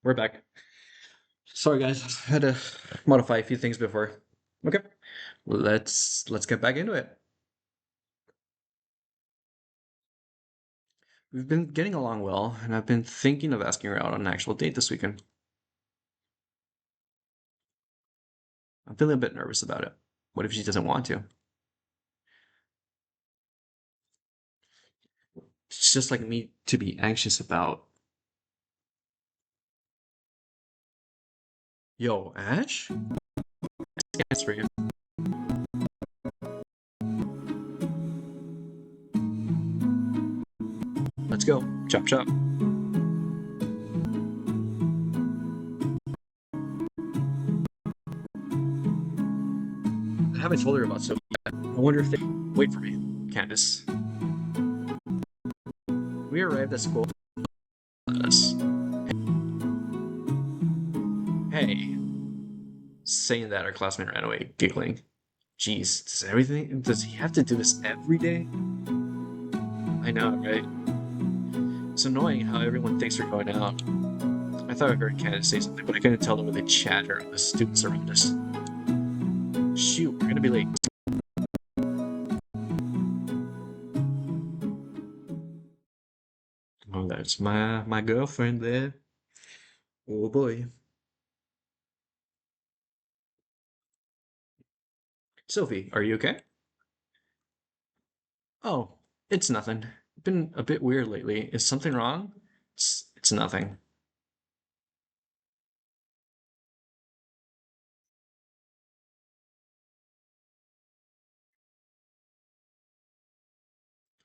We're back. Sorry guys, I had to modify a few things before. Okay. Let's get back into it. We've been getting along well, and I've been thinking of asking her out on an actual date this weekend. I'm feeling a bit nervous about it. What if she doesn't want to? It's just like me to be anxious about. Yo, Ash? Yes, for you. Let's go. Chop chop. I haven't told her about Sophie yet. I wonder if they wait for me. Candace. We arrived at school. Us. Hey. Saying that, our classmate ran away, giggling. Jeez, does he have to do this every day? I know, right? It's annoying how everyone thinks we're going out. I thought I heard Candace say something, but I couldn't tell over the chatter of the students around us. Shoot, we're gonna be late. Oh, that's my girlfriend there. Oh boy. Sophie, are you okay? Oh, it's nothing. Been a bit weird lately. Is something wrong? It's nothing.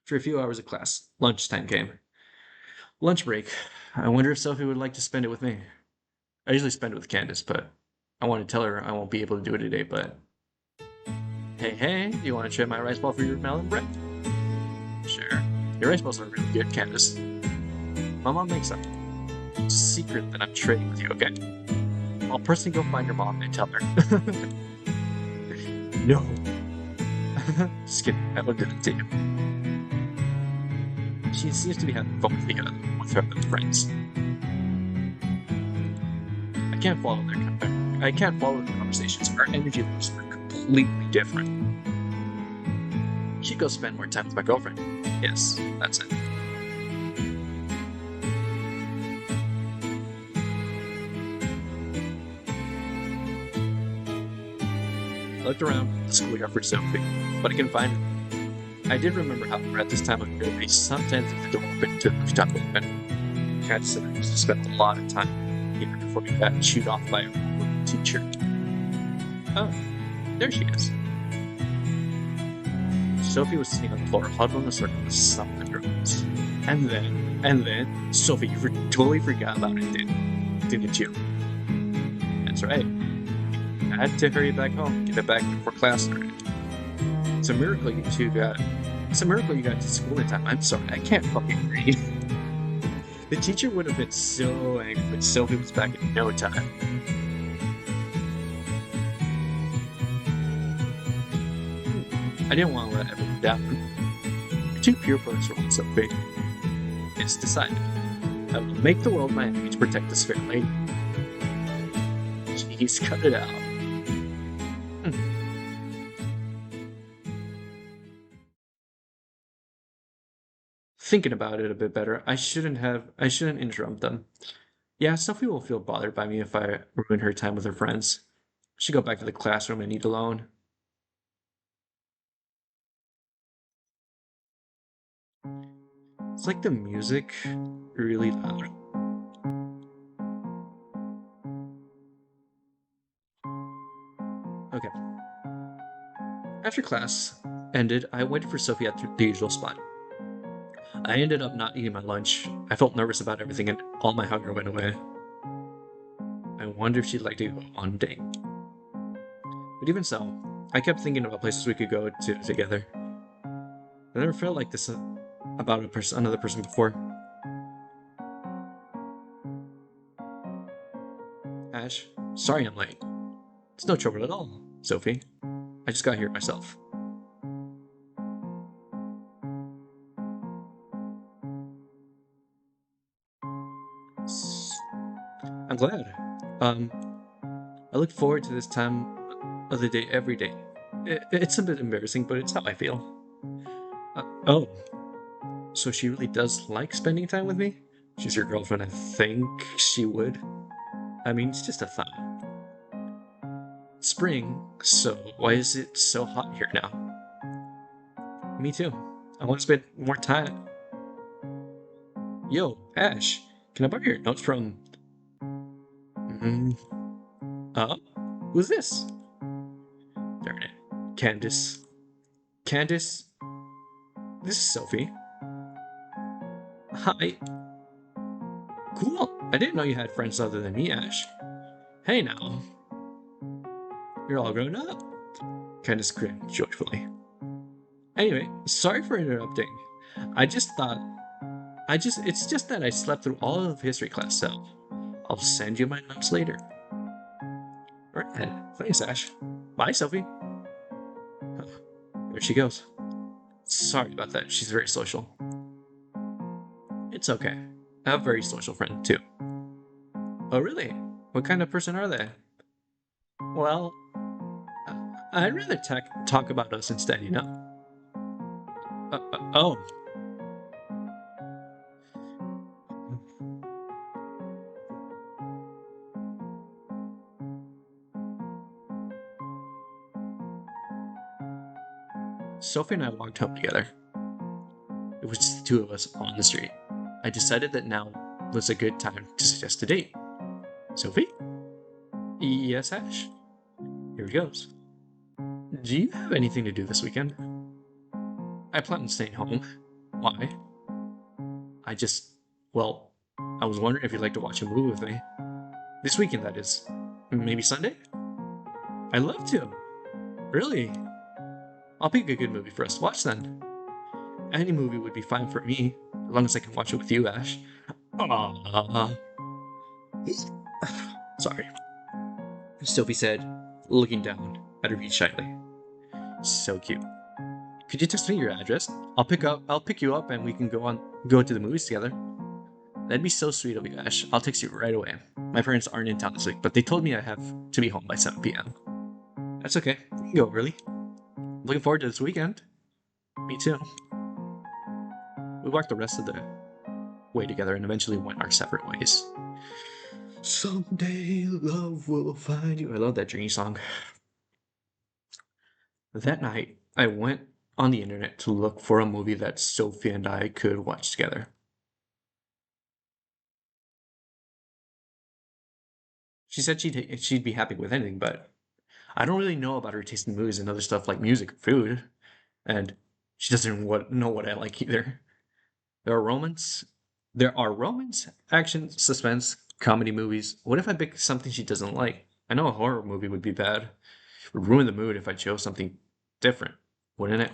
For a few hours of class, lunchtime came. Lunch break. I wonder if Sophie would like to spend it with me. I usually spend it with Candace, but I want to tell her I won't be able to do it today, but hey, you want to trade my rice ball for your melon bread? Sure. Your rice balls are really good, Candace. My mom makes them. It's a secret that I'm trading with you, okay? I'll personally go find your mom and tell her. No. Just kidding. I would do it to you. She seems to be having fun with her little friends. I can't follow I can't follow their conversations. Our energy levels are completely different. She'd go spend more time with my girlfriend. Yes, that's it. I looked around the schoolyard for Sophie, but I couldn't find her. I did remember, however, at this time of year, they sometimes leave the door open to the rooftop open. Candace and I used to spend a lot of time here before we got chewed off by our teacher. Oh, there she is. Sophie was sitting on the floor, huddled in a circle with some of the girls. And then, Sophie, you totally forgot about it, didn't you? That's right. I had to hurry back home, get it back before class started. It's a miracle you got to school in time. I'm sorry, I can't fucking read. The teacher would have been so angry when Sophie was back in no time. I didn't want to let everyone down. You're too pure for this role, Sophie. It's decided. I will make the world my enemy to protect this fair lady. Jeez, cut it out. Thinking about it a bit better, I shouldn't interrupt them. Yeah, Sophie will feel bothered by me if I ruin her time with her friends. She go back to the classroom and eat alone. It's like the music really loud. Okay. After class ended, I waited for Sophie at the usual spot. I ended up not eating my lunch. I felt nervous about everything and all my hunger went away. I wonder if she'd like to go on a date. But even so, I kept thinking about places we could go to together. I never felt like this about another person before. Ash, sorry I'm late. It's no trouble at all, Sophie. I just got here myself. I'm I'm glad. Um, I look forward to this time of the day every day. It's a bit embarrassing, but it's how I feel. Oh, so she really does like spending time with me? She's your girlfriend, I think she would. I mean, it's just a thought. Spring, so why is it so hot here now? Me too. I want to spend more time. Yo, Ash, can I borrow your notes from. Mm, uh, who's this? Darn it. Candace. Candace, this is Sophie. Hi. Cool. I didn't know you had friends other than me, Ash. Hey now. You're all grown up. Candace grinned joyfully. Anyway, sorry for interrupting. I just thought. It's just that I slept through all of history class, so I'll send you my notes later. Alright, thanks, Ash. Bye, Sophie. Oh, there she goes. Sorry about that, she's very social. It's okay. I have a very social friend, too. Oh, really? What kind of person are they? Well, I'd rather talk about us instead, you know? Oh. Sophie and I walked home together. It was just the two of us on the street. I decided that now was a good time to suggest a date. Sophie? Yes, Ash? Here it goes. Do you have anything to do this weekend? I plan on staying home. Why? I just. Well, I was wondering if you'd like to watch a movie with me. This weekend, that is. Maybe Sunday? I'd love to. Really? I'll pick a good movie for us to watch then. Any movie would be fine for me, as long as I can watch it with you, Ash. Aww. Sorry, Sophie said, looking down at her feet shyly. So cute. Could you text me your address? I'll pick you up and we can go to the movies together. That'd be so sweet of you, Ash. I'll text you right away. My parents aren't in town this week, but they told me I have to be home by 7 p.m. That's okay. You can go early. Looking forward to this weekend. Me too. We walked the rest of the way together and eventually went our separate ways. Someday love will find you. I love that Journey song. That night, I went on the internet to look for a movie that Sophie and I could watch together. She said she'd be happy with anything, but I don't really know about her taste in movies and other stuff like music or food, and she doesn't know what I like either. There are romance, action, suspense, comedy movies. What if I pick something she doesn't like? I know a horror movie would be bad. It would ruin the mood if I chose something different, wouldn't it?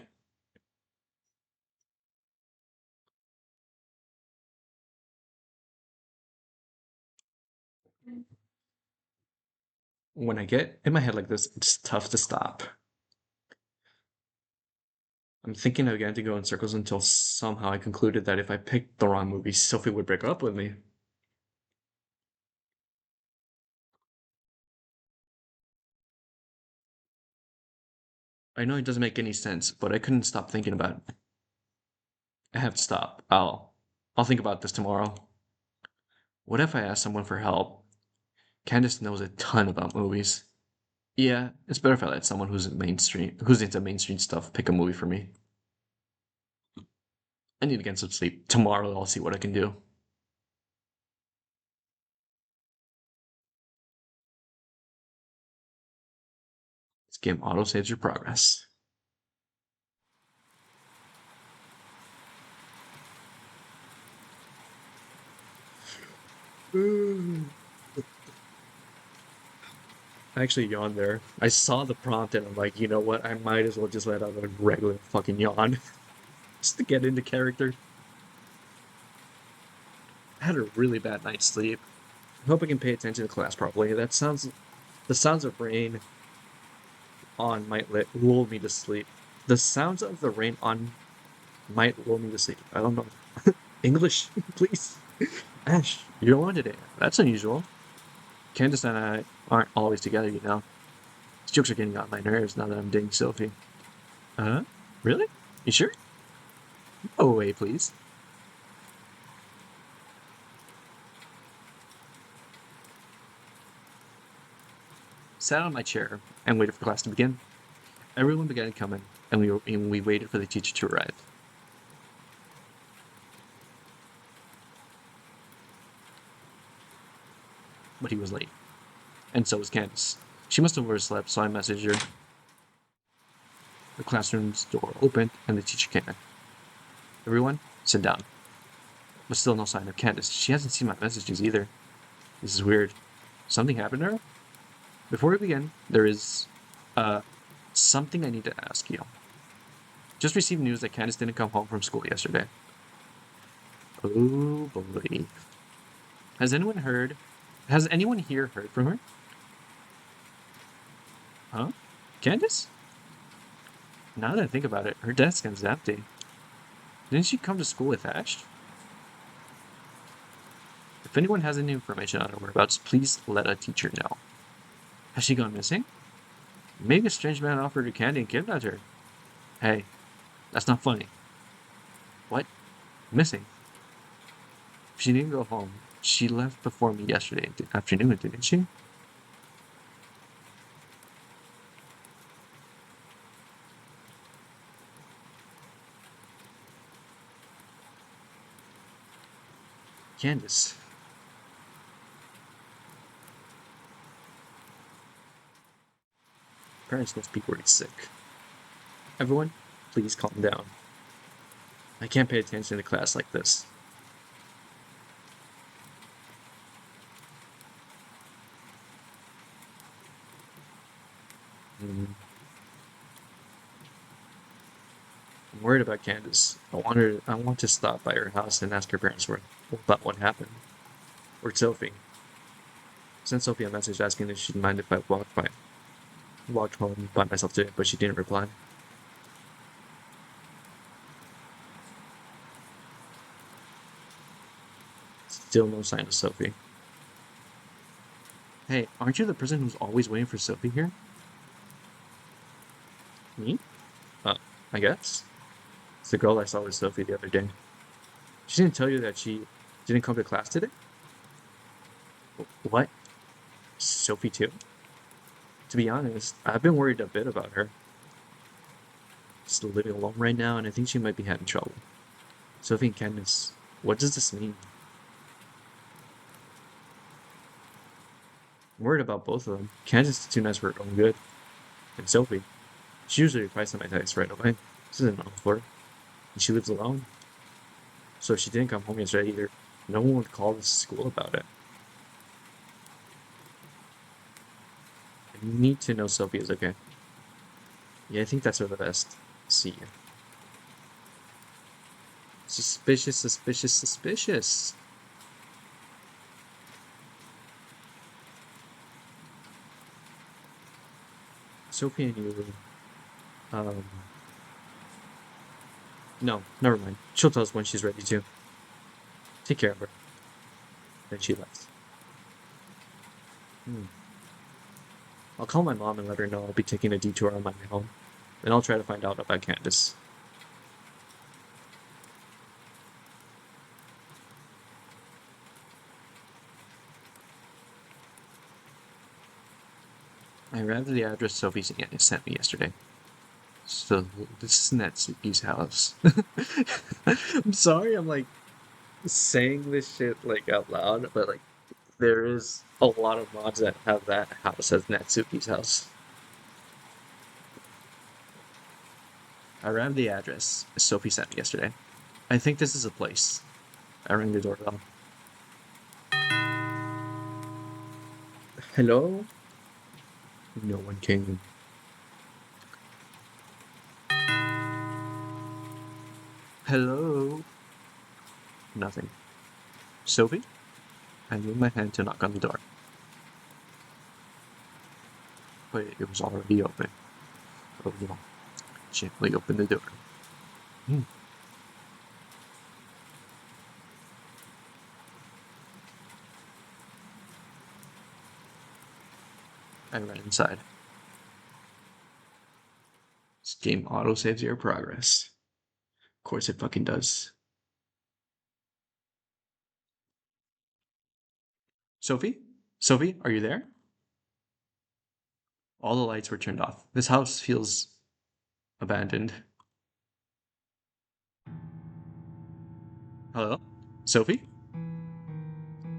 When I get in my head like this, it's tough to stop. I'm thinking I'm going to go in circles until somehow I concluded that if I picked the wrong movie, Sophie would break up with me. I know it doesn't make any sense, but I couldn't stop thinking about it. I have to stop. I'll think about this tomorrow. What if I ask someone for help? Candace knows a ton about movies. Yeah, it's better if I let someone who's into mainstream stuff, pick a movie for me. I need to get some sleep. Tomorrow I'll see what I can do. This game auto saves your progress. I actually yawned there. I saw the prompt and I'm like, you know what? I might as well just let out a regular fucking yawn just to get into character. I had a really bad night's sleep. I hope I can pay attention to class properly. The sounds of rain on lull me to sleep. The sounds of the rain on might lull me to sleep. I don't know. English, please. Ash, you're on today. That's unusual. Candace and I aren't always together, you know. These jokes are getting on my nerves now that I'm dating Sophie. Uh-huh? Really? You sure? Go away, please. Sat on my chair and waited for class to begin. Everyone began coming, and we waited for the teacher to arrive. But he was late. And so was Candace. She must have overslept, so I messaged her. The classroom's door opened, and the teacher came in. Everyone, sit down. But still no sign of Candace. She hasn't seen my messages either. This is weird. Something happened to her? Before we begin, there is, something I need to ask you. Just received news that Candace didn't come home from school yesterday. Oh boy. Has anyone here heard from her? Huh? Candace? Now that I think about it, her desk is empty. Didn't she come to school with Ash? If anyone has any information on her whereabouts, please let a teacher know. Has she gone missing? Maybe a strange man offered her candy and kidnapped her. Hey, that's not funny. What? Missing? She didn't go home. She left before me yesterday afternoon, didn't she? Candace. Parents must be worried sick. Everyone, please calm down. I can't pay attention to class like this. I'm worried about Candace. I want to stop by her house and ask her parents about what happened. Or Sophie. Sent Sophie a message asking if she'd mind if I walked home by myself today, but she didn't reply. Still no sign of Sophie. Hey, aren't you the person who's always waiting for Sophie here? Me? Uh, I guess. It's the girl I saw with Sophie the other day. She didn't tell you that she didn't come to class today? What? Sophie too? To be honest, I've been worried a bit about her. She's living alone right now, and I think she might be having trouble. Sophie and Candace, what does this mean? I'm worried about both of them. Candace is too nice for her own good. And Sophie, she usually replies to my text right away. This isn't normal for her. And she lives alone. So if she didn't come home yesterday either, no one would call the school about it. I need to know Sophie is okay. Yeah, I think that's for the best. See ya. Suspicious, suspicious, suspicious. Sophie and you, um, no, never mind. She'll tell us when she's ready to. Take care of her. Then she left. I'll call my mom and let her know I'll be taking a detour on my way home. Then I'll try to find out about Candace. I arrived at the address Sophie sent me yesterday. So this is Netsuki's house. I'm sorry, I'm like saying this shit like out loud, but like there is a lot of mods that have that house as Natsuki's house. I arrived at the address Sophie sent me yesterday. I think this is a place. I rang the doorbell. Hello? No one came. Hello? Nothing. Sophie? I moved my hand to knock on the door. But it was already open. Oh no. Gently open the door. I ran inside. This game auto saves your progress. Of course it fucking does. Sophie? Sophie, are you there? All the lights were turned off. This house feels abandoned. Hello? Sophie?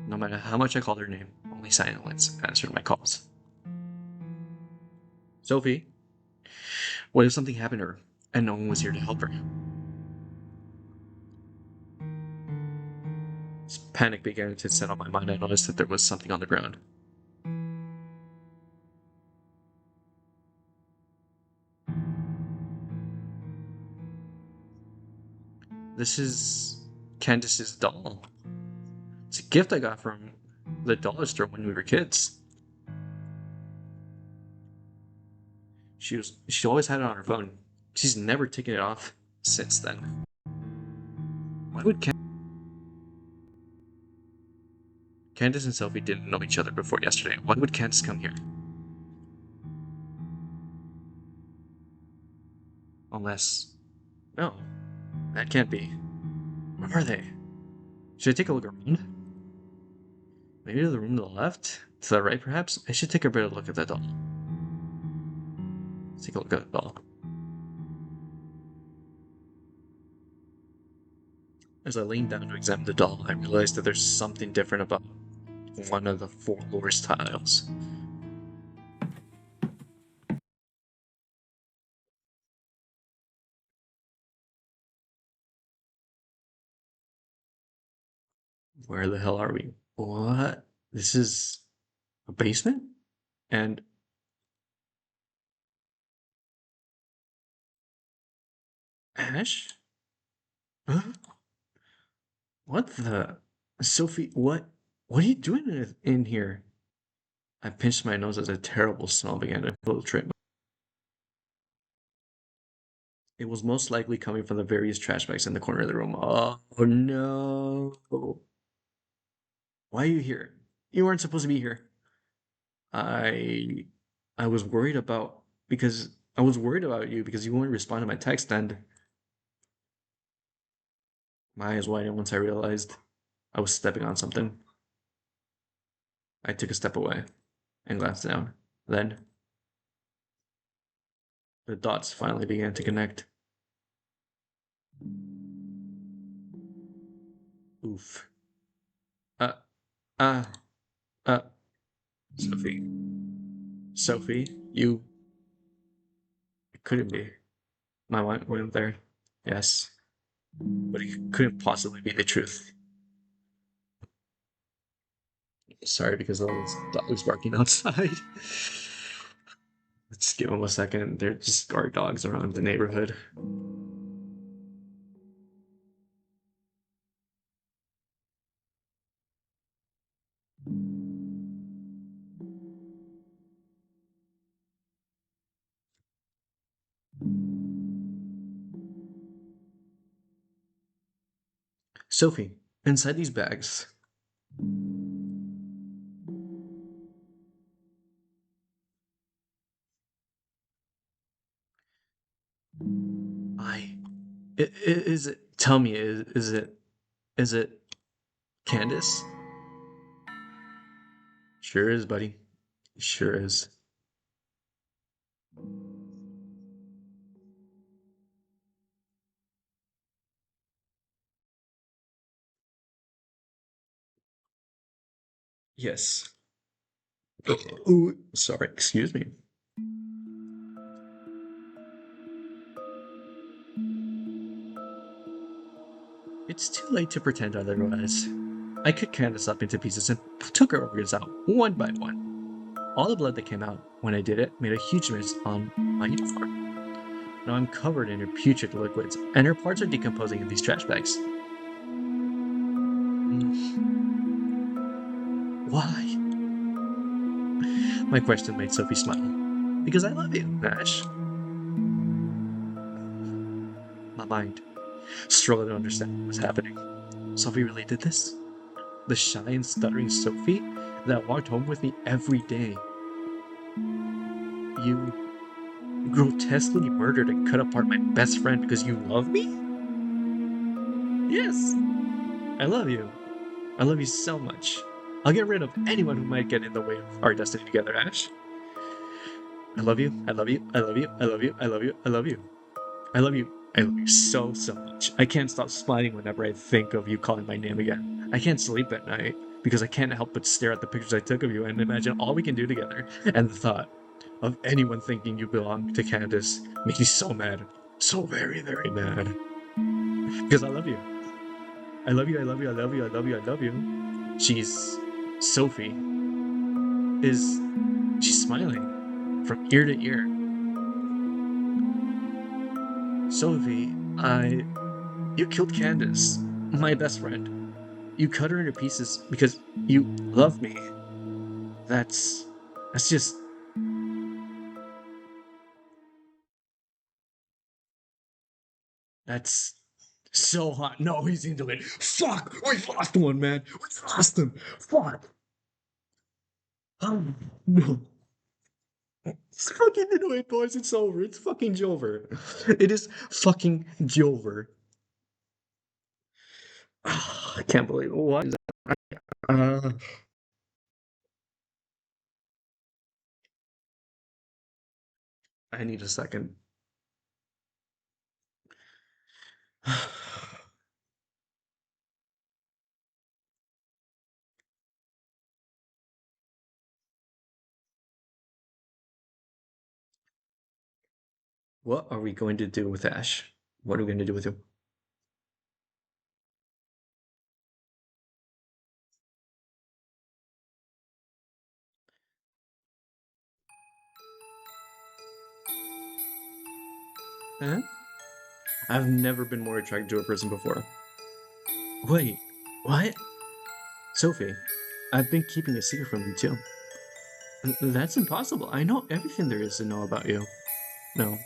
No matter how much I called her name, only silence answered my calls. Sophie? What if something happened to her and no one was here to help her? As panic began to set on my mind, I noticed that there was something on the ground. This is Candace's doll. It's a gift I got from the dollar store when we were kids. She always had it on her phone. She's never taken it off since then. Why would Candace and Sophie didn't know each other before yesterday? Why would Candace come here? Unless, no, that can't be. Where are they? Should I take a look around? Maybe to the room to the left? To the right, perhaps? I should take a better look at that doll. Let's take a look at the doll. As I leaned down to examine the doll, I realized that there's something different about one of the four lower tiles. Where the hell are we? What? This is a basement? And Ash? Huh? What the? Sophie, what are you doing in here? I pinched my nose as a terrible smell began to infiltrate. It was most likely coming from the various trash bags in the corner of the room. Oh no. Why are you here? You weren't supposed to be here. I I was worried about because I was worried about you because you wouldn't respond to my text and my eyes widened once I realized I was stepping on something. I took a step away and glanced down. Then the dots finally began to connect. Oof. Uh, uh, uh, Sophie. Sophie, you. It couldn't be. My mind went there. Yes. But it couldn't possibly be the truth. Sorry because all those dogs barking outside. Let's give them a second. They're just guard dogs around the neighborhood. Sophie, inside these bags. I. Is it. Tell me, is it. Is it. Candace? Sure is, buddy. Sure is. Yes. Ooh, sorry, excuse me. It's too late to pretend otherwise. I cut Candace up into pieces and took her organs out, one by one. All the blood that came out when I did it made a huge mess on my uniform. Now I'm covered in her putrid liquids, and her parts are decomposing in these trash bags. Why? My question made Sophie smile. Because I love you, Ash. My mind struggled to understand what was happening. Sophie really did this? The shy and stuttering Sophie that walked home with me every day. You grotesquely murdered and cut apart my best friend because you love me? Yes, I love you. I love you so much. I'll get rid of anyone who might get in the way of our destiny together, Ash. I love you. I love you. I love you. I love you. I love you. I love you. I love you. I love you so, so much. I can't stop smiling whenever I think of you calling my name again. I can't sleep at night because I can't help but stare at the pictures I took of you and imagine all we can do together. And the thought of anyone thinking you belong to Candace makes me so mad. So very, very mad. Because I love you. I love you, I love you, I love you, I love you, I love you. Sophie is, she's smiling from ear to ear. Sophie, you killed Candace, my best friend. You cut her into pieces because you love me. That's, that's just, that's so hot. No, he's into it. Fuck, we lost one, man. We lost him. Fuck. No. It's fucking into it, boys. It's over. It's fucking Jover. It is fucking Jover. I can't believe it. What is that? I need a second. What are we going to do with Ash? What are we going to do with him? Huh? I've never been more attracted to a person before. Wait, what? Sophie, I've been keeping a secret from you too. That's impossible. I know everything there is to know about you. No,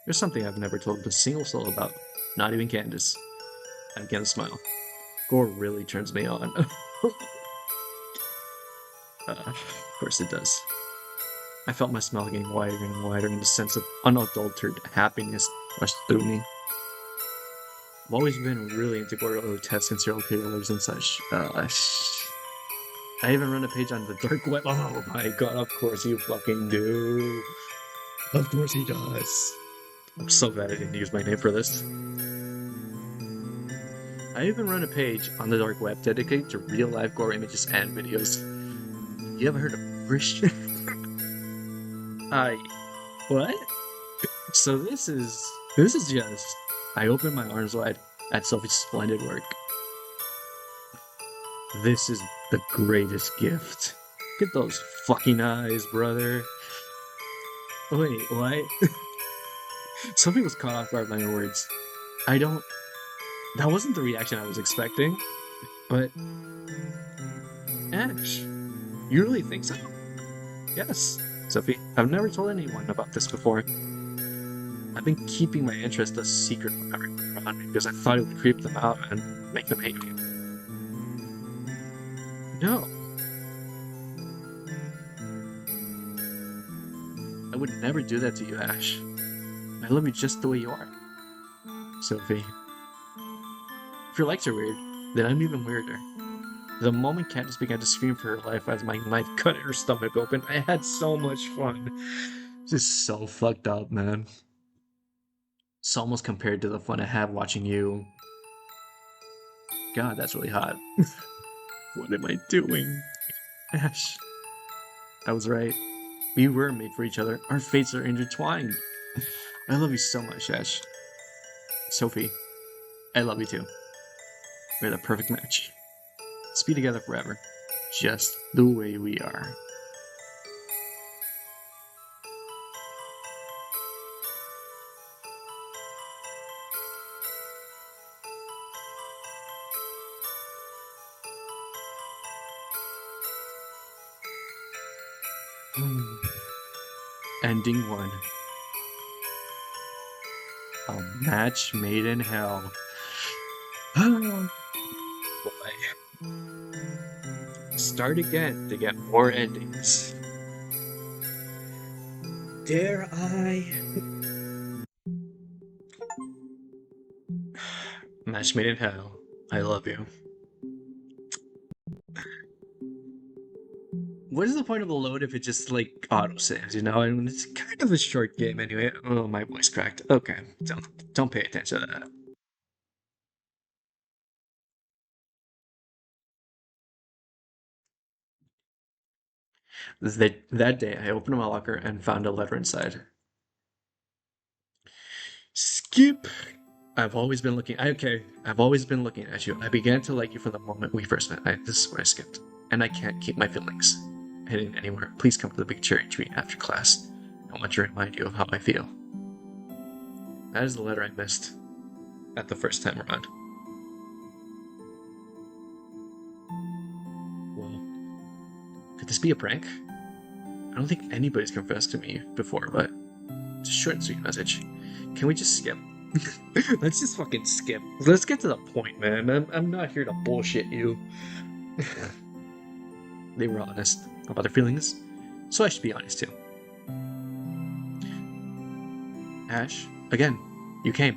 there's something I've never told a single soul about. Not even Candace. I again smile. Gore really turns me on. Of course it does. I felt my smile getting wider and wider, and a sense of unadulterated happiness rushed through me. I've always been really into grotesque and serial killers and such. I even run a page on the dark web. Oh my god, of course you fucking do. Of course he does. I'm so glad I didn't use my name for this. I even run a page on the dark web dedicated to real life gore images and videos. You ever heard of Christian? I. What? So this is just. I open my arms wide at Sophie's splendid work. This is the greatest gift. Look at those fucking eyes, brother. Wait, what? Sophie was caught off guard by my words. I don't. That wasn't the reaction I was expecting. But. Ash, you really think so? Yes, Sophie. I've never told anyone about this before. I've been keeping my interest a secret from everyone around me because I thought it would creep them out and make them hate me. No. I would never do that to you, Ash. I love you just the way you are. Sophie. If your legs are weird, then I'm even weirder. The moment Candace began to scream for her life as my knife cut her stomach open, I had so much fun. Just so fucked up, man. It's almost compared to the fun I have watching you. God, that's really hot. What am I doing? Ash. I was right. We were made for each other. Our fates are intertwined. I love you so much, Ash. Sophie, I love you too. We're the perfect match. Let's be together forever. Just the way we are. Ending 1. A match made in hell. Oh boy. Start again to get more endings. Dare I? Match made in hell. I love you. What is the point of a load if it just like auto saves, you know? And it's kind of a short game anyway. Oh, my voice cracked. Okay, don't pay attention to that. That day, I opened my locker and found a letter inside. Skip. I've always been looking at you. I began to like you from the moment we first met. This is where I skipped, and I can't keep my feelings hidden anywhere. Please come to the big cherry tree after class. I want to remind you of how I feel. That is the letter I missed at the first time around. Well, could this be a prank? I don't think anybody's confessed to me before, but it's a short and sweet message. Can we just skip? Let's just fucking skip. Let's get to the point, man. I'm not here to bullshit you. They were honest about their feelings, so I should be honest too. Ash, again, you came.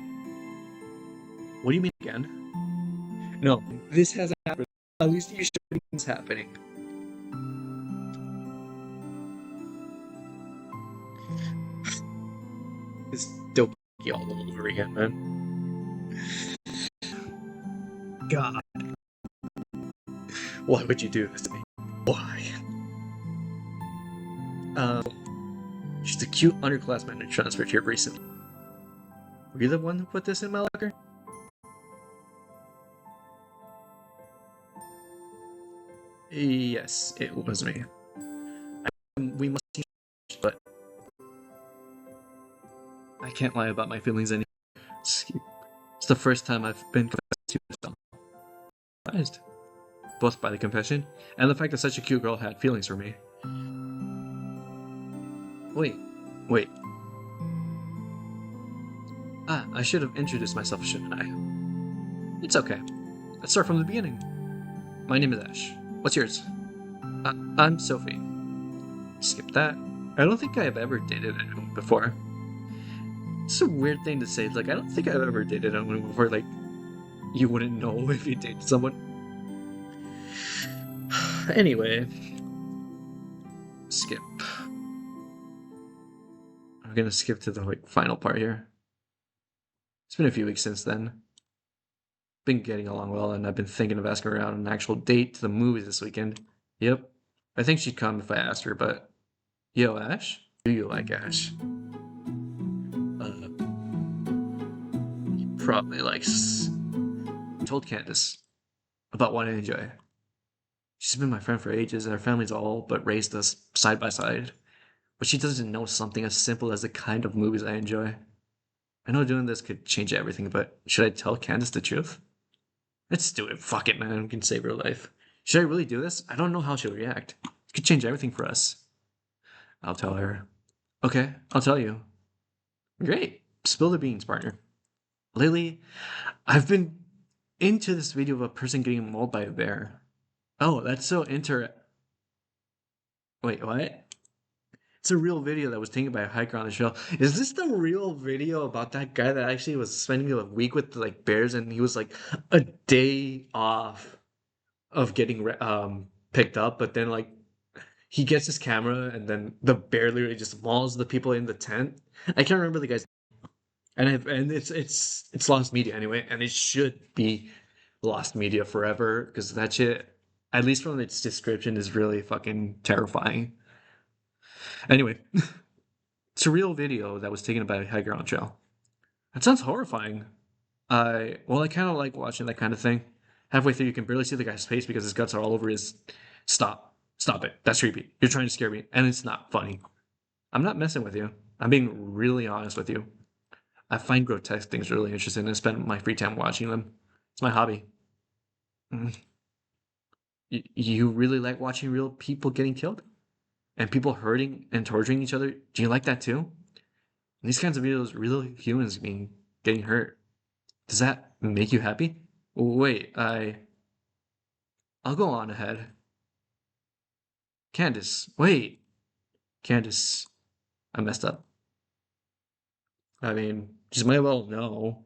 What do you mean again? No, this hasn't happened. At least you should be it's happening. This dope all over again, man. God. Why would you do this to me? Why? She's a cute underclassman who transferred here recently. Were you the one who put this in my locker? Yes, it was me. We must change, but I can't lie about my feelings anymore. It's the first time I've been confessed to myself. Surprised, both by the confession and the fact that such a cute girl had feelings for me. Wait. I should have introduced myself, shouldn't I? It's okay. Let's start from the beginning. My name is Ash. What's yours? I'm Sophie. Skip that. I don't think I have ever dated anyone before. It's a weird thing to say. It's like, I don't think I've ever dated anyone before. Like, you wouldn't know if you dated someone. Anyway. Skip. I'm gonna skip to the final part here. It's been a few weeks since then. Been getting along well, and I've been thinking of asking her out on an actual date to the movies this weekend. Yep. I think she'd come if I asked her, but... Yo, Ash? Do you like Ash? Probably likes... I told Candace about what I enjoy. She's been my friend for ages, and our family's all but raised us side by side. But she doesn't know something as simple as the kind of movies I enjoy. I know doing this could change everything, but should I tell Candace the truth? Let's do it. Fuck it, man. We can save her life. Should I really do this? I don't know how she'll react. It could change everything for us. I'll tell her. Okay, I'll tell you. Great. Spill the beans, partner. Lately, I've been into this video of a person getting mauled by a bear. Oh, that's so Wait, what? It's a real video that was taken by a hiker on the trail. Is this the real video about that guy that actually was spending a week with like bears, and he was like a day off of getting picked up, but then like he gets his camera and then the bear literally just mauls the people in the tent. I can't remember the guy's and it's lost media anyway, and it should be lost media forever because that shit, at least from its description, is really fucking terrifying. Anyway, it's a real video that was taken by a hiker on trail. That sounds horrifying. I kind of like watching that kind of thing. Halfway through, you can barely see the guy's face because his guts are all over his. Stop it. That's creepy. You're trying to scare me, and it's not funny. I'm not messing with you. I'm being really honest with you. I find grotesque things really interesting and spend my free time watching them. It's my hobby. Mm. You really like watching real people getting killed? And people hurting and torturing each other? Do you like that too? These kinds of videos, real humans being getting hurt. Does that make you happy? Wait, I'll go on ahead. Candace, wait. Candace, I messed up. I mean, she might well know.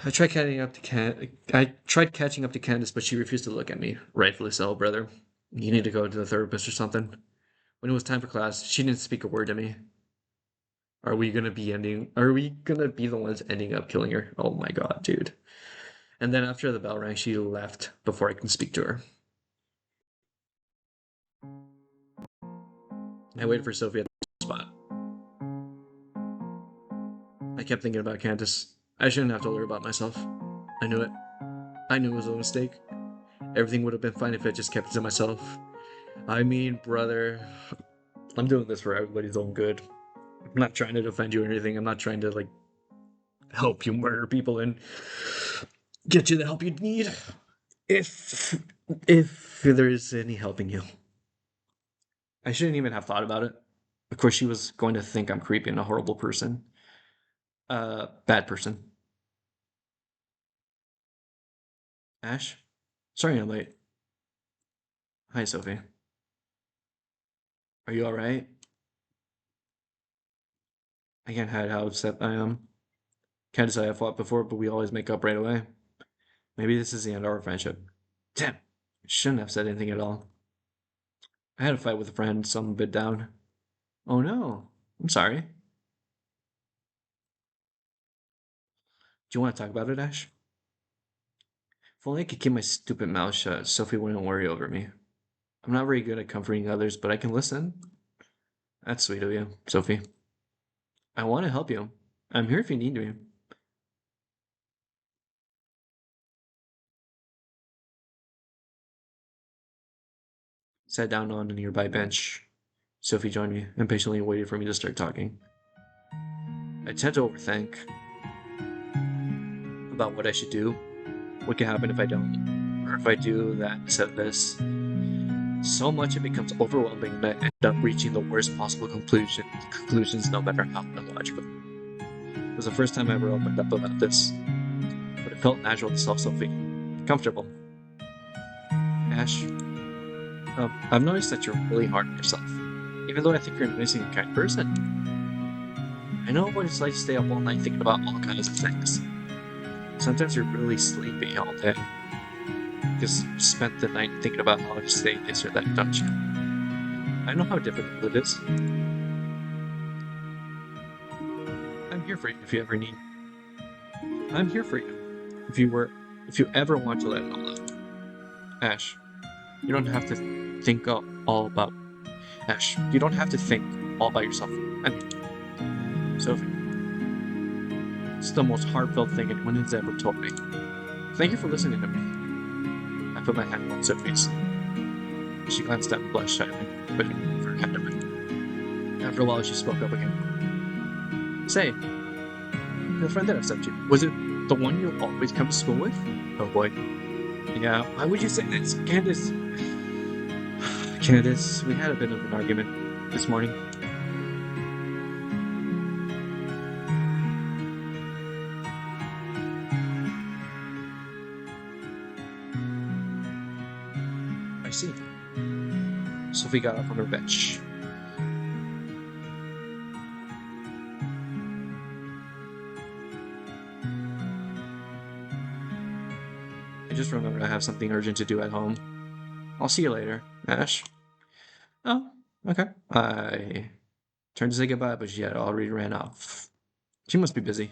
I tried catching up to Candace, but she refused to look at me. Rightfully so, brother. You need to go to the therapist or something. When it was time for class, she didn't speak a word to me. Are we gonna be the ones ending up killing her? Oh my god, dude. And then after the bell rang, she left before I can speak to her. I waited for Sophie at the spot. I kept thinking about Candace. I shouldn't have told her about myself. I knew it. I knew it was a mistake. Everything would have been fine if I just kept it to myself. I mean, brother, I'm doing this for everybody's own good. I'm not trying to defend you or anything. I'm not trying to, like, help you murder people and get you the help you need. If if there's any helping you. I shouldn't even have thought about it. Of course, she was going to think I'm creepy and a horrible person. Bad person. Ash? Sorry I'm late. Hi, Sophie. Are you alright? I can't hide how upset I am. Candace and I have fought before, but we always make up right away. Maybe this is the end of our friendship. Damn! I shouldn't have said anything at all. I had a fight with a friend, so I'm a bit down. Oh no. I'm sorry. Do you want to talk about it, Ash? If only I could keep my stupid mouth shut, Sophie wouldn't worry over me. I'm not very good at comforting others, but I can listen. That's sweet of you, Sophie. I want to help you. I'm here if you need me. Sat down on a nearby bench. Sophie joined me, impatiently waited for me to start talking. I tend to overthink about what I should do, what can happen if I don't, or if I do that instead of this. So much it becomes overwhelming and I end up reaching the worst possible conclusions no matter how illogical. It was the first time I ever opened up about this, but it felt natural to tell Sophie. Comfortable. Ash, I've noticed that you're really hard on yourself, even though I think you're an amazing and kind person. I know what it's like to stay up all night thinking about all kinds of things. Sometimes you're really sleepy all day. Because you spent the night thinking about how to say this or that, don't you? I know how difficult it is. I'm here for you if you ever need. I'm here for you if you ever want to let it all out. Ash, you don't have to think all about. Ash, you don't have to think all by yourself. I mean, Sophie, it's the most heartfelt thing anyone has ever told me. Thank you for listening to me. I put my hand on Sophie's. She glanced at and blushed shyly, but moved her head away. After a while, she spoke up again. Say, the friend that I sent you, was it the one you always come to school with? Oh boy. Yeah, why would you say this? Candace, we had a bit of an argument this morning. I see. Sophie got up from her bench. I just remembered I have something urgent to do at home. I'll see you later, Ash. Oh, okay. I turned to say goodbye, but she had already ran off. She must be busy.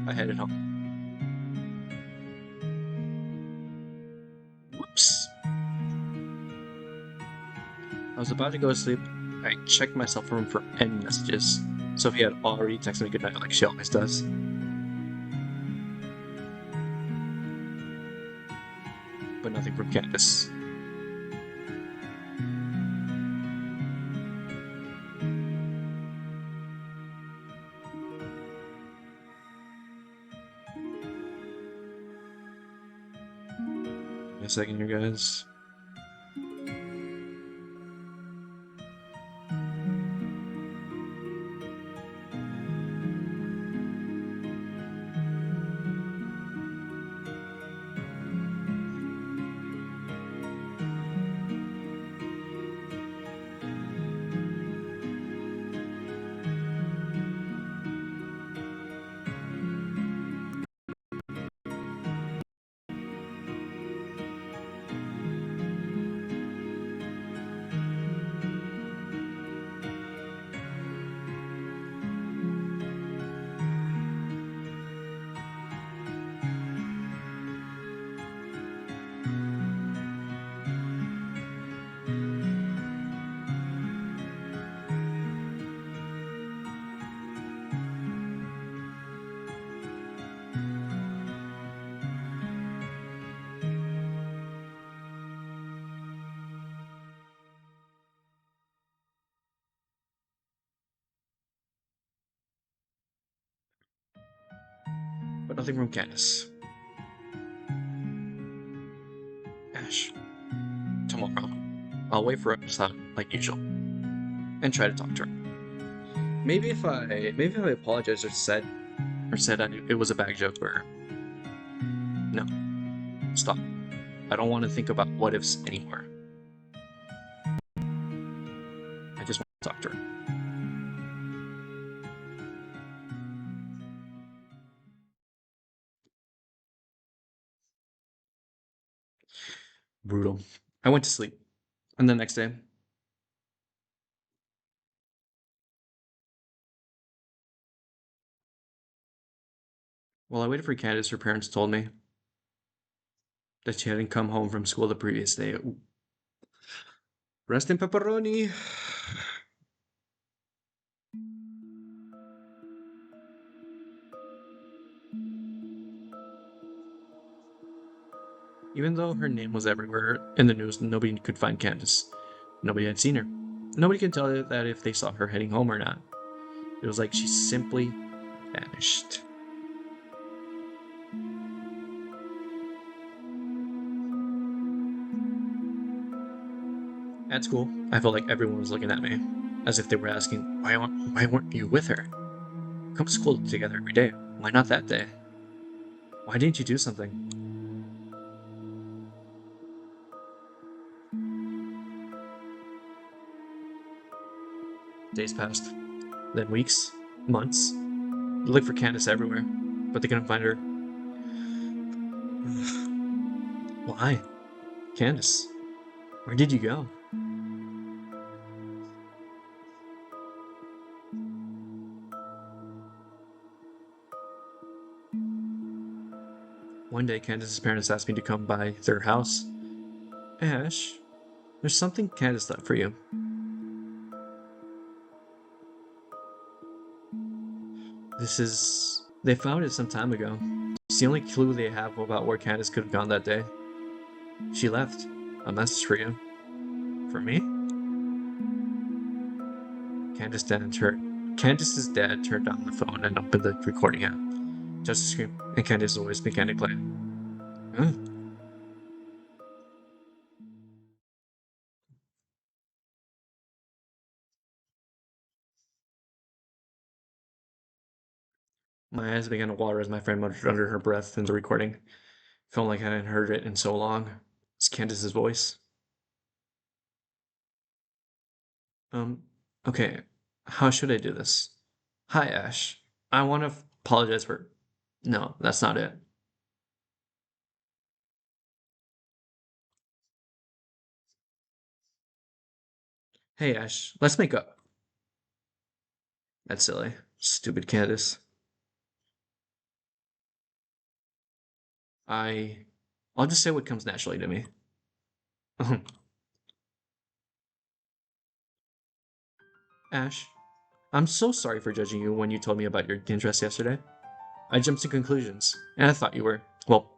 I headed home. Whoops. I was about to go to sleep. I checked my cell phone for any messages. Sophie had already texted me goodnight like she always does. But nothing from Candace. Wait a second here, guys. but nothing from Candace. Ash, tomorrow, I'll wait for us like usual and try to talk to her. Maybe if I apologized or said it was a bad joke or no, stop. I don't want to think about what ifs anymore. I just want to talk to her. Brutal. I went to sleep, and the next day, while I waited for Candace, her parents told me that she hadn't come home from school the previous day. Ooh. Rest in pepperoni. Even though her name was everywhere in the news, nobody could find Candace. Nobody had seen her. Nobody could tell that if they saw her heading home or not. It was like she simply vanished. At school, I felt like everyone was looking at me, as if they were asking, why weren't you with her? Come to school together every day. Why not that day? Why didn't you do something? Days passed, then weeks, months. They looked for Candace everywhere, but they couldn't find her. Why? Candace, where did you go? One day, Candace's parents asked me to come by their house. Ash, there's something Candace left for you. This is. They found it some time ago. It's the only clue they have about where Candace could have gone that day. She left a message for you. For me? Candace dad turned. Candace's dad turned on the phone and opened the recording app. Just a scream, and Candace's voice mechanically. Huh? My eyes began to water as my friend muttered under her breath in the recording. Felt like I hadn't heard it in so long. It's Candace's voice. Um, okay. How should I do this? Hi, Ash. I want to apologize for. No, that's not it. Hey, Ash, let's make up. That's silly. Stupid Candace. I. I'll just say what comes naturally to me. Ash, I'm so sorry for judging you when you told me about your interest yesterday. I jumped to conclusions, and I thought you were, well,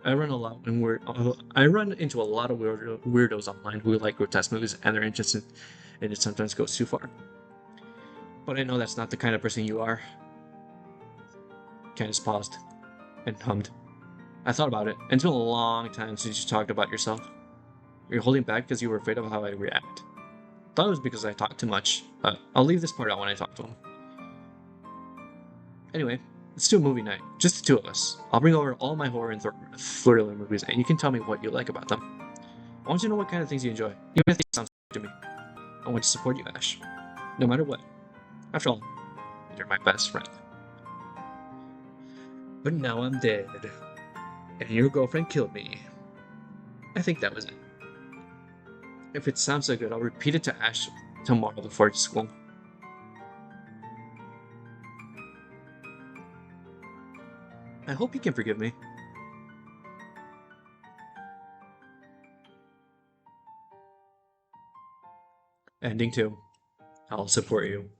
I run into a lot of weirdos online who like grotesque movies, and their interest in it sometimes goes too far. But I know that's not the kind of person you are. Candace paused and hummed. I thought about it, and it's been a long time since you talked about yourself. You're holding back because you were afraid of how I react. Thought it was because I talked too much, but I'll leave this part out when I talk to him. Anyway, let's do a movie night. Just the two of us. I'll bring over all my horror and thriller movies, and you can tell me what you like about them. I want to know what kind of things you enjoy, even if they sound to me. I want to support you, Ash. No matter what. After all, you're my best friend. But now I'm dead, and your girlfriend killed me. I think that was it. If it sounds so good, I'll repeat it to Ash tomorrow before school. I hope you can forgive me. Ending 2. I'll support you.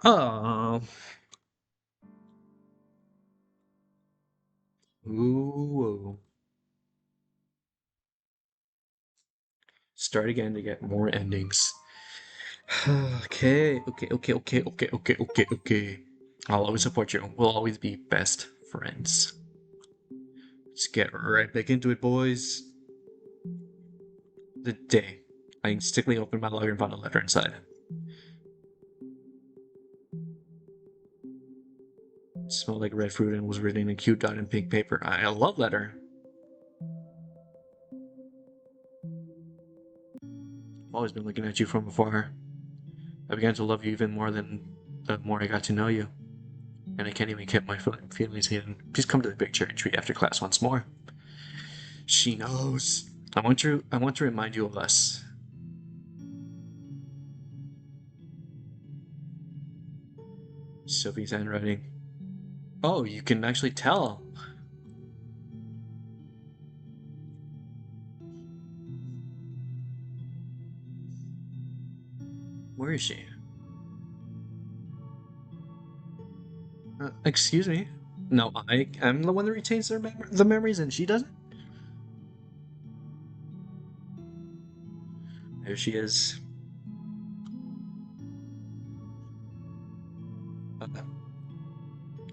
Oh. Ooh. Start again to get more endings. Okay. I'll always support you. We'll always be best friends. Let's get right back into it, boys. The day I instinctively opened my locker and found a letter inside. It smelled like red fruit and was written in cute dot and pink paper. A love letter. I've always been looking at you from afar. I began to love you even more the more I got to know you. And I can't even keep my feelings hidden. Please come to the big cherry tree after class once more. She knows. I want to remind you of us. Sophie's handwriting. Oh, you can actually tell. Where is she? Excuse me. No, I'm the one that retains the memories, and she doesn't. There she is. Uh,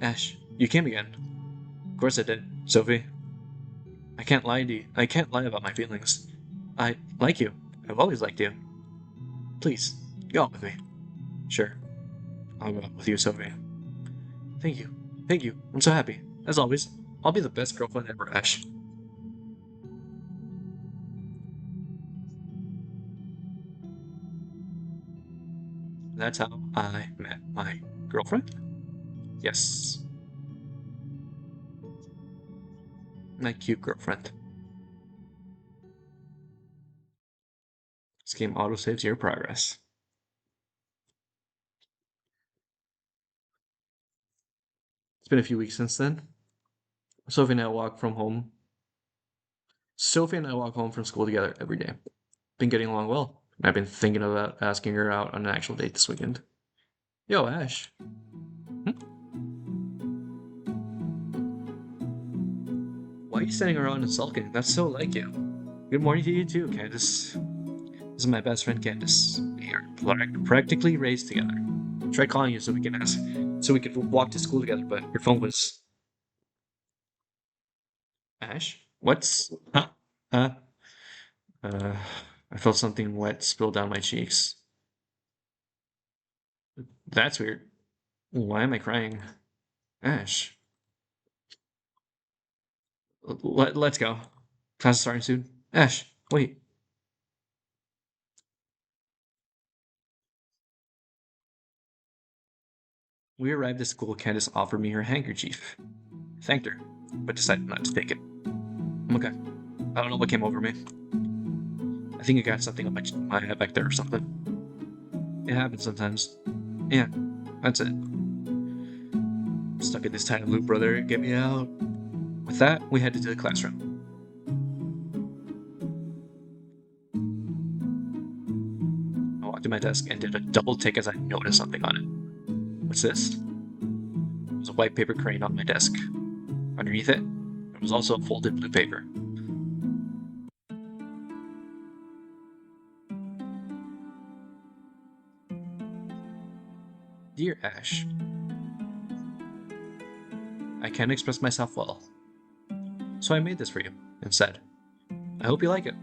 Ash, you came again. Of course I did, Sophie. I can't lie to you. I can't lie about my feelings. I like you. I've always liked you. Please, go out with me. Sure, I'll go out with you, Sophie. Thank you. Thank you. I'm so happy. As always, I'll be the best girlfriend ever, Ash. That's how I met my girlfriend? Yes, my cute girlfriend. This game autosaves your progress. It's been a few weeks since then. Sophie and I walk from home. Sophie and I walk home from school together every day. Been getting along well. I've been thinking about asking her out on an actual date this weekend. Yo, Ash. Hmm? Why are you standing around and sulking? That's so like you. Good morning to you too, Candace. This is my best friend Candace. We are practically raised together. Tried calling you so we can ask, so we could walk to school together, but your phone was Ash. What's huh? Huh? Uh, I felt something wet spill down my cheeks. That's weird. Why am I crying? Ash, let's go. Class is starting soon. Ash, wait. We arrived at school. Candace offered me her handkerchief. I thanked her, but decided not to take it. I'm okay. I don't know what came over me. I think I got something on my head back there or something. It happens sometimes. Yeah, that's it. Stuck in this tiny loop, brother. Get me out. With that, we headed to the classroom. I walked to my desk and did a double take as I noticed something on it. What's this? There was a white paper crane on my desk. Underneath it, there was also a folded blue paper. Dear Ash, I can't express myself well, so I made this for you and said, I hope you like it.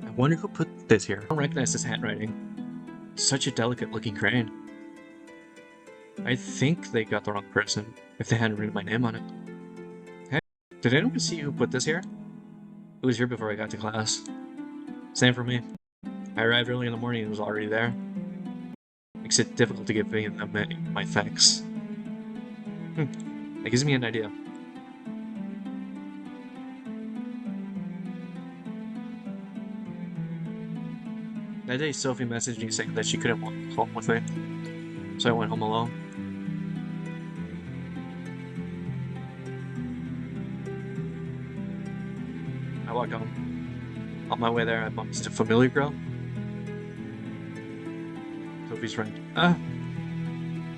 I wonder who put this here. I don't recognize this handwriting. Such a delicate looking crane. I think they got the wrong person if they hadn't written my name on it. Hey, did anyone see who put this here? It was here before I got to class. Same for me. I arrived early in the morning and it was already there. Makes it difficult to give my thanks. That gives me an idea. That day, Sophie messaged me saying that she couldn't walk home with me, so I went home alone. I walked home. On my way there, I bumped into a familiar girl. Sophie's friend.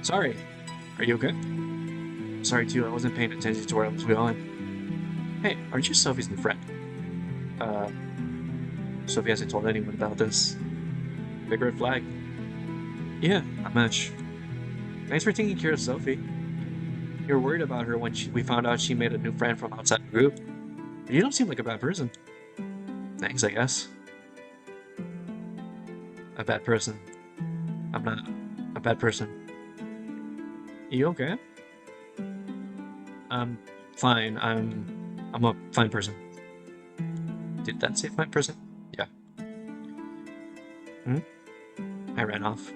Sorry. Are you okay? Sorry too, I wasn't paying attention to where I was going. Hey, aren't you Sophie's new friend? Sophie hasn't told anyone about this. Big red flag. Yeah, not much. Thanks for taking care of Sophie. You were worried about her when we found out she made a new friend from outside the group. You don't seem like a bad person. Thanks, I guess. A bad person. I'm not a bad person. You okay? I'm fine. I'm a fine person. Did that say fine person? Yeah. Hmm? I ran off.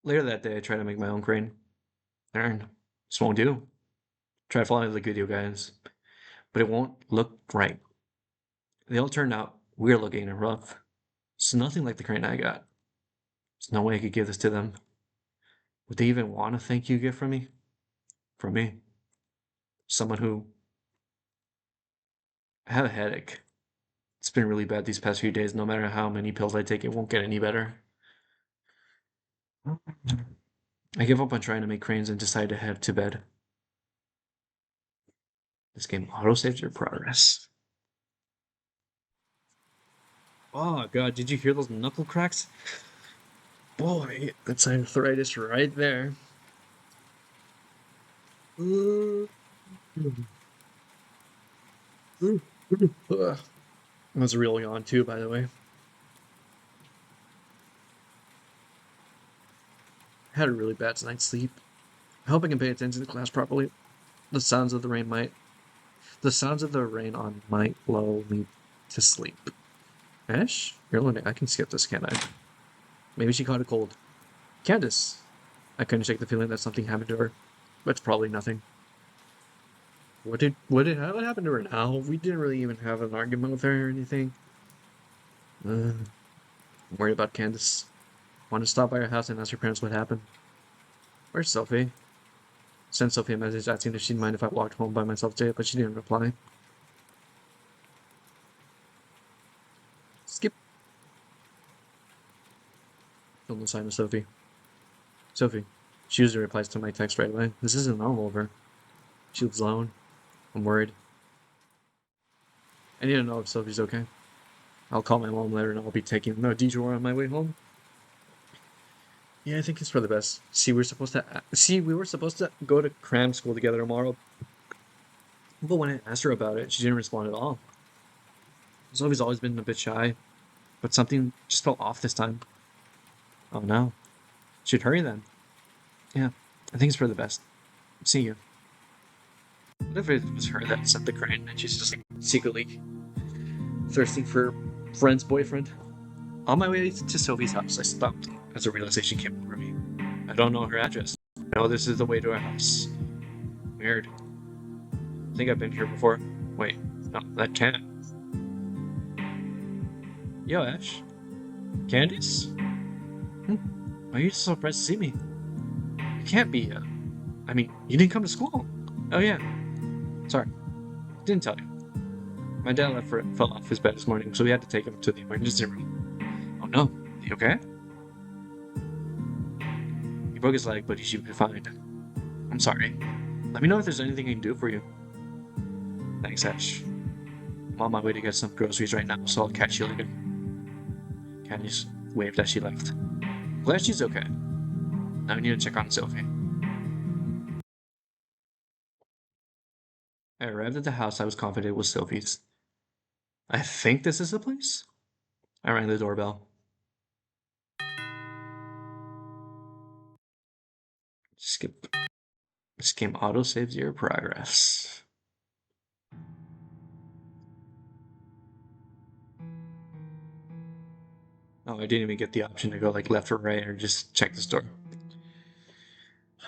Later that day, I tried to make my own crane. Aaron, this won't do. Try following the video guides, but it won't look right. They all turned out weird looking and rough. It's nothing like the crane I got. There's no way I could give this to them. Would they even want a thank you gift from me? From me? Someone who... I have a headache. It's been really bad these past few days. No matter how many pills I take, it won't get any better. I give up on trying to make cranes and decide to head to bed. This game autosaves your progress. Oh god, did you hear those knuckle cracks? Boy, that's arthritis right there. Ugh. That's a real yawn too, by the way. I had a really bad night's sleep. I hope I can pay attention to class properly. The sounds of the rain might The sounds of the rain on might lull me to sleep. Ash? You're alone. I can skip this, can't I? Maybe she caught a cold. Candace! I couldn't shake the feeling that something happened to her. But it's probably nothing. What happened to her now? We didn't really even have an argument with her or anything. I'm worried about Candace. Want to stop by her house and ask her parents what happened. Where's Sophie? Sent Sophie a message asking if she'd mind if I walked home by myself today, but she didn't reply. Skip. Still no sign of Sophie. Sophie. She usually replies to my text right away. This isn't normal of her. She lives alone. I'm worried. I need to know if Sophie's okay. I'll call my mom later and I'll be taking no detour on my way home. Yeah, I think it's for the best. We were supposed to go to cram school together tomorrow. But when I asked her about it, she didn't respond at all. Sophie's always been a bit shy, but something just felt off this time. Oh no. Should hurry then. Yeah, I think it's for the best. See you. What if it was her that sent the crane and she's just secretly thirsting for friend's boyfriend? On my way to Sophie's house, I stopped as a realization came over me. I don't know her address. I know this is the way to her house. Weird. I think I've been here before. Wait, no, that can't. Yo, Ash. Candice? Why are you so surprised to see me? You can't be, I mean, you didn't come to school. Oh yeah. Sorry. Didn't tell you. My dad fell off his bed this morning, so we had to take him to the emergency room. Oh no. You okay? He broke his leg, but he should be fine. I'm sorry. Let me know if there's anything I can do for you. Thanks, Ash. I'm on my way to get some groceries right now, so I'll catch you later. Candice waved as she left. Glad she's okay. Now we need to check on Sophie. I arrived at the house I was confident was Sophie's. I think this is the place? I rang the doorbell. Skip. This game auto-saves your progress. Oh, I didn't even get the option to go like left or right or just check the store.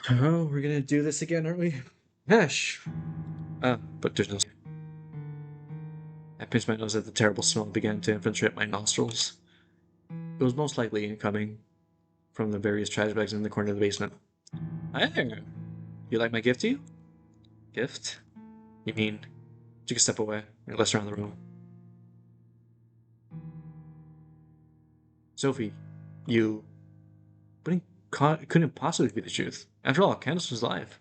Oh, we're gonna do this again, aren't we? Ash! But there's no... I pinched my nose at the terrible smell that began to infiltrate my nostrils. It was most likely coming from the various trash bags in the corner of the basement. Hi there! You like my gift to you? Gift? You mean... Took a step away and glanced around the room. Sophie, you... But it couldn't possibly be the truth. After all, Candace was live.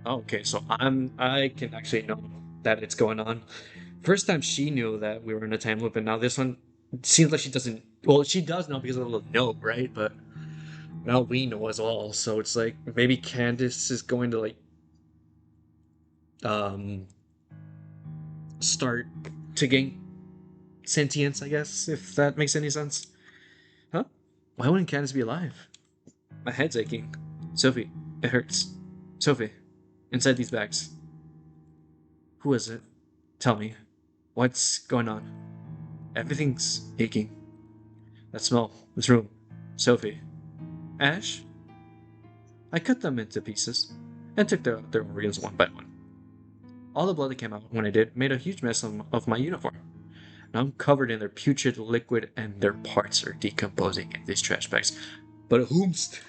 Oh, okay, so I can actually know that it's going on. First time she knew that we were in a time loop, and now this one it seems like she doesn't. Well, she does know because of the note, right? But now we know as well. So it's like maybe Candace is going to like um start to gain sentience, I guess, if that makes any sense. Huh? Why wouldn't Candace be alive? My head's aching. Sophie, it hurts. Sophie, inside these bags. Who is it? Tell me. What's going on? Everything's aching. That smell, this room. Sophie. Ash? I cut them into pieces and took their organs one by one. All the blood that came out when I did made a huge mess of my uniform. Now I'm covered in their putrid liquid and their parts are decomposing in these trash bags. But whomst?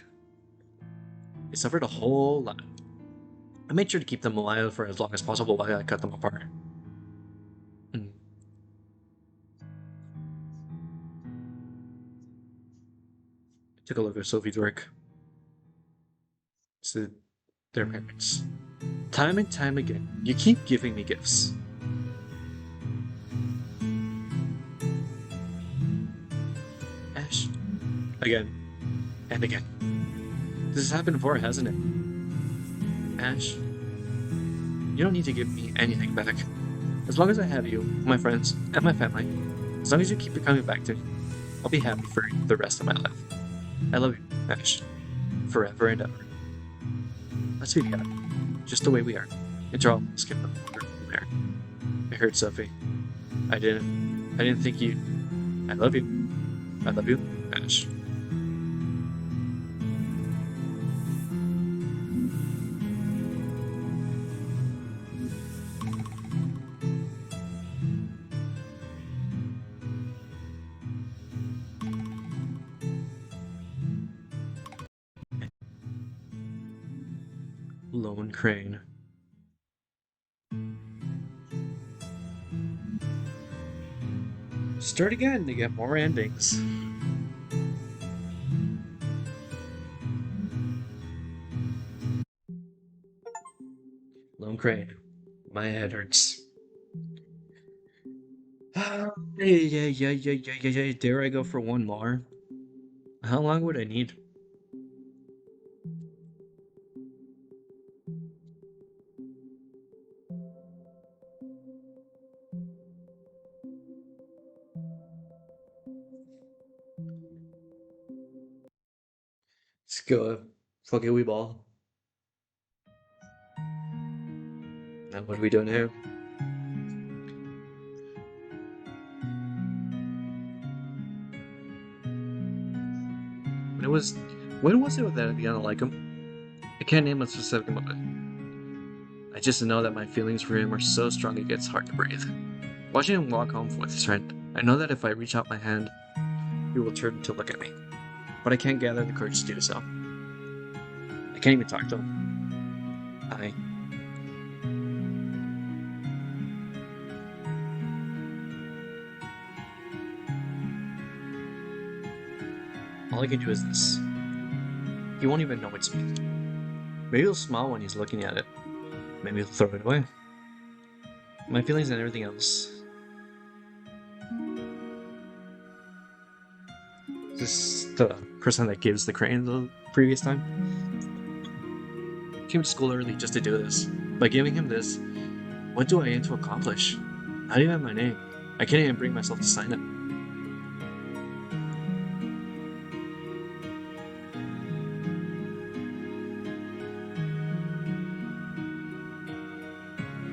They suffered a whole lot. I made sure to keep them alive for as long as possible while I cut them apart. Mm. I took a look at Sophie's work. It's their parents. Time and time again, you keep giving me gifts. Ash. Again. And again. This has happened before, hasn't it? Ash. You don't need to give me anything back. As long as I have you, my friends, and my family, as long as you keep coming back to me, I'll be happy for the rest of my life. I love you, Ash. Forever and ever. Let's be together. Just the way we are. And Charles, skip the from there. I heard Sophie. I didn't think you. I love you. I love you, Ash. Lone Crane. Start again to get more endings. Lone Crane. My head hurts. Yeah. Dare I go for one more? How long would I need? Let's go. Fuck it, we ball. Now what are we doing here? When it was, when was it that I began to like him? I can't name a specific moment. I just know that my feelings for him are so strong it gets hard to breathe. Watching him walk home with his friend, I know that if I reach out my hand, he will turn to look at me. But I can't gather the courage to do so. I can't even talk to him. All I can do is this. He won't even know it's me. Maybe he'll smile when he's looking at it. Maybe he'll throw it away. My feelings and everything else. This is the person that gives the crane the previous time. Came to school early just to do this. By giving him this, what do I aim to accomplish? Not even have my name. I can't even bring myself to sign it.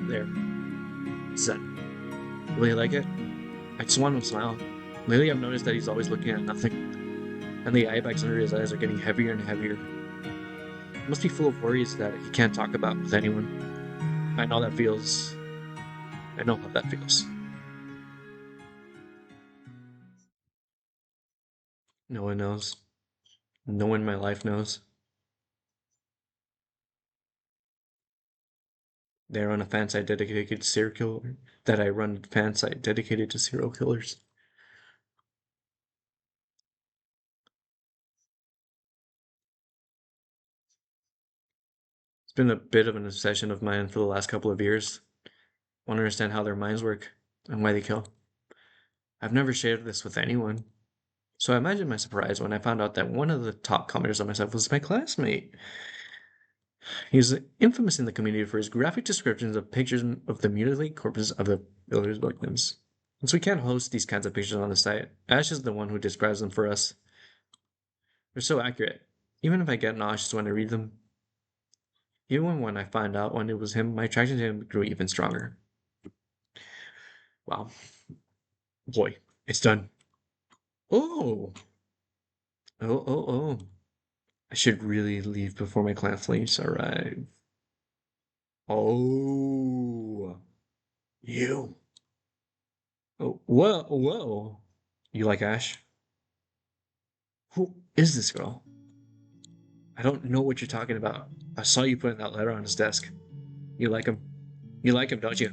There. Zen. Will you like it? I just want him to smile. Lately I've noticed that he's always looking at nothing. And the eye bags under his eyes are getting heavier and heavier. He must be full of worries that he can't talk about with anyone. I know that feels. I know how that feels. No one knows. No one in my life knows. They run a fan site dedicated to serial killer. That I run a fan site dedicated to serial killers. been a bit of an obsession of mine for the last couple of years. Want to understand how their minds work and why they kill. I've never shared this with anyone, so I imagine my surprise when I found out that one of the top commenters on myself was my classmate. He's infamous in the community for his graphic descriptions of pictures of the mutilated corpses of the builders' victims. Since we can't host these kinds of pictures on the site, Ash is the one who describes them for us. They're so accurate. Even if I get nauseous when I read them, even when I find out when it was him, my attraction to him grew even stronger. Wow. Boy, it's done. Oh! Oh. I should really leave before my clan flames arrive. Oh. You. Oh, whoa. You like Ash? Who is this girl? I don't know what you're talking about. I saw you putting that letter on his desk. You like him? You like him, don't you?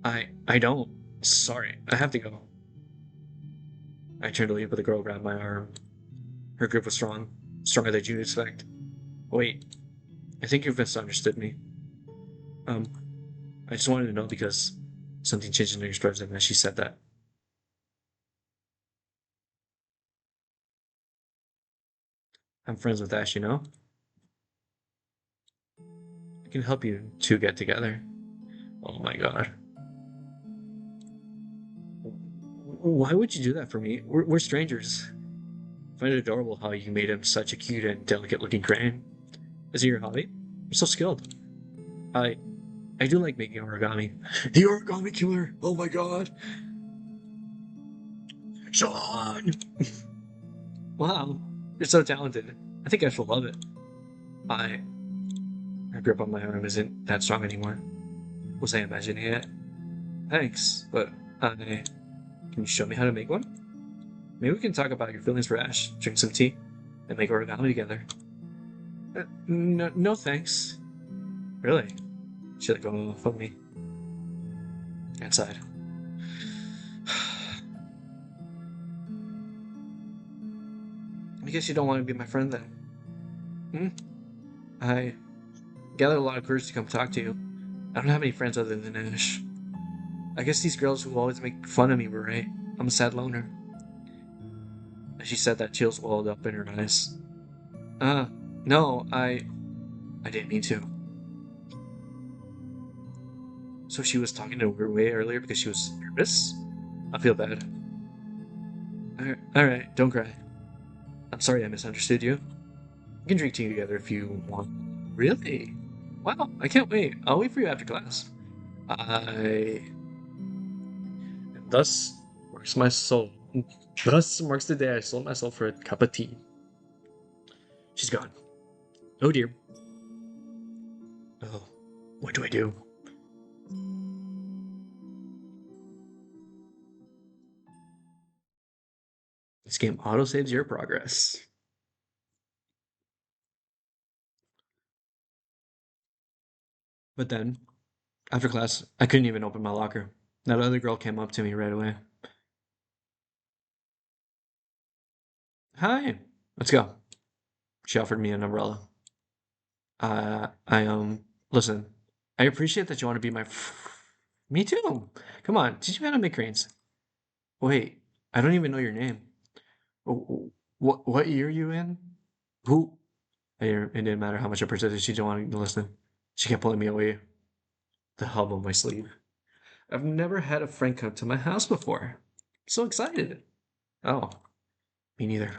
I don't. Sorry, I have to go. I turned to leave, but the girl grabbed my arm. Her grip was strong, stronger than you'd expect. Wait, I think you've misunderstood me. Um, I just wanted to know because something changed in her expression as she said that. I'm friends with Ash, you know? I can help you two get together. Oh my god. Why would you do that for me? We're strangers. I find it adorable how you made him such a cute and delicate looking crane. Is it your hobby? You're so skilled. I I do like making origami. The origami killer! Oh my god! Sean! Wow, you're so talented. I think I shall love it. I Her grip on my arm isn't that strong anymore. Was I imagining it? Thanks, but can you show me how to make one? Maybe we can talk about your feelings for Ash, drink some tea, and make origami together. No thanks. Really? She let go of me. Inside. I guess you don't want to be my friend then. Hmm? I gathered a lot of courage to come talk to you. I don't have any friends other than Ash. I guess these girls who always make fun of me were right. I'm a sad loner. As she said that, chills welled up in her eyes. Uh, no, I didn't mean to. So she was talking in a weird way earlier because she was nervous? I feel bad. Alright, don't cry. I'm sorry I misunderstood you. We can drink tea together if you want. Really? Wow, I can't wait. I'll wait for you after class. I. And thus marks my soul. Thus marks the day I sold myself for a cup of tea. She's gone. Oh dear. Oh, what do I do? This game auto saves your progress. But then, after class, I couldn't even open my locker. That other girl came up to me right away. Hi, let's go. She offered me an umbrella. Listen, I appreciate that you want to be my. Me too. Come on, teach me how to make cranes. Wait, I don't even know your name. What year are you in? Who? It didn't matter how much I persisted. She didn't want to listen. She kept pulling me away. The hub on my sleeve. I've never had a friend come to my house before. So excited. Oh, me neither.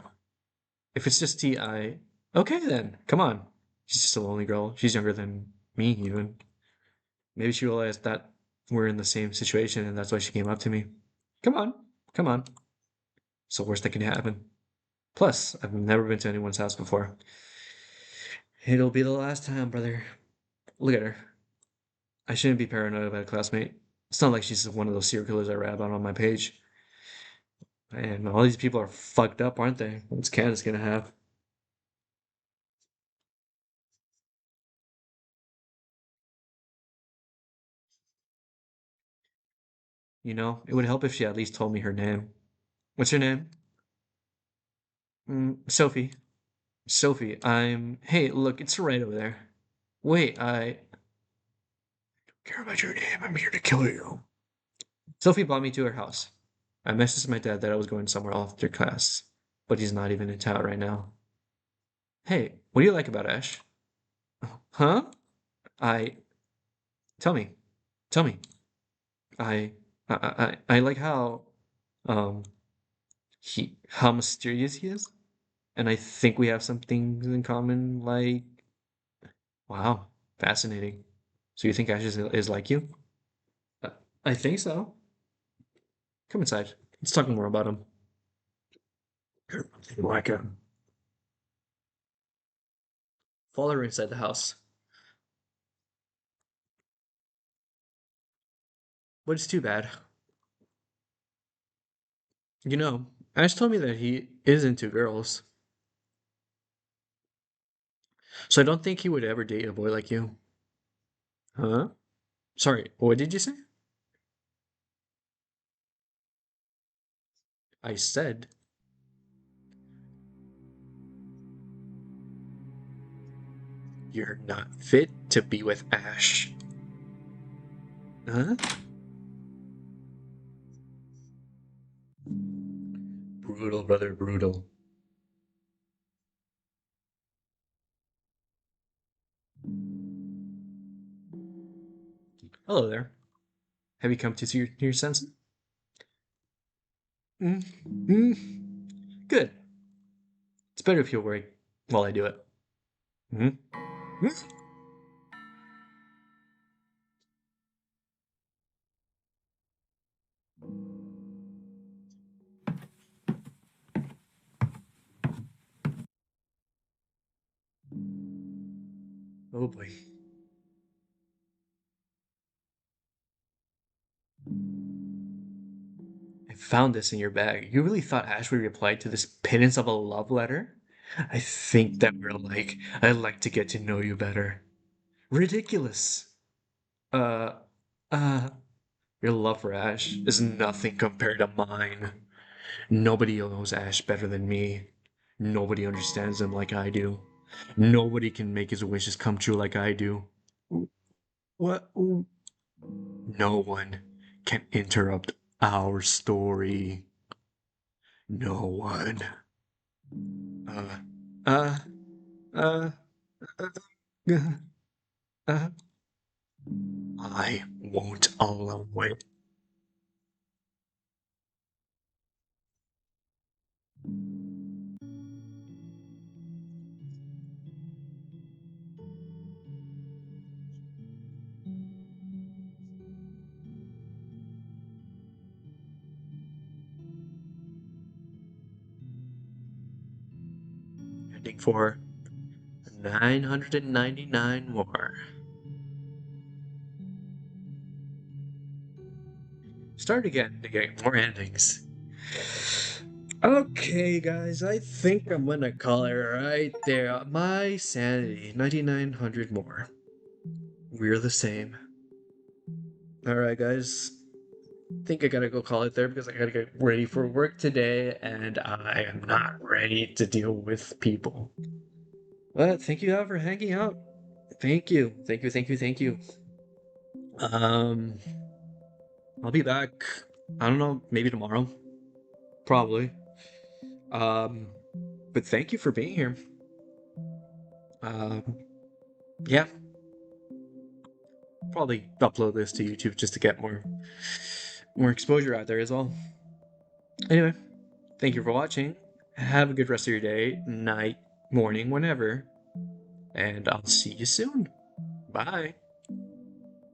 If it's just T.I. Okay then, come on. She's just a lonely girl. She's younger than me, even. Maybe she realized that we're in the same situation and that's why she came up to me. Come on, come on. It's the worst that can happen. Plus, I've never been to anyone's house before. It'll be the last time, brother. Look at her. I shouldn't be paranoid about a classmate. It's not like she's one of those serial killers I read about on my page. And all these people are fucked up, aren't they? What's Candace gonna have? You know, it would help if she at least told me her name. What's her name? Sophie. Sophie, I'm. Hey, look, it's right over there. Wait, I care about your name. I'm here to kill you. Sophie brought me to her house. I messaged my dad that I was going somewhere after class, but he's not even in town right now. Hey, what do you like about Ash? Huh? I tell me, tell me. I I like um how mysterious he is, and I think we have some things in common. Like, wow, fascinating. So you think Ash is like you? Uh, I think so. Come inside. Let's talk more about him. Like him. Follow her inside the house. But it's too bad. You know, Ash told me that he is into girls, so I don't think he would ever date a boy like you. Huh? Sorry, what did you say? I said you're not fit to be with Ash. Huh? Brutal, brother, brutal. Hello there. Have you come to see your senses? Mm, good. It's better if you worry while I do it. Mm, oh boy. I found this in your bag. You really thought Ash would reply to this pittance of a love letter? I think that we're like, I'd like to get to know you better. Ridiculous. Uh, uh, your love for Ash is nothing compared to mine. Nobody knows Ash better than me. Nobody understands him like I do. Nobody can make his wishes come true like I do. What? No one can interrupt our story. No one. Uh, uh, uh, uh, uh, I won't allow it. Ending for 999 more. Start again to get more endings. Okay, guys, I think I'm gonna call it right there. My sanity, 9,900 more. We're the same. Alright, guys. Think I gotta go call it there because I gotta get ready for work today and I am not ready to deal with people. But thank you all for hanging out. Thank you. Thank you, thank you, thank you. Um, I'll be back. I don't know, maybe tomorrow. Probably. Um, but thank you for being here. Um, yeah, probably upload this to YouTube just to get more exposure out there as well. Anyway, thank you for watching. Have a good rest of your day, night, morning, whenever, and I'll see you soon. Bye.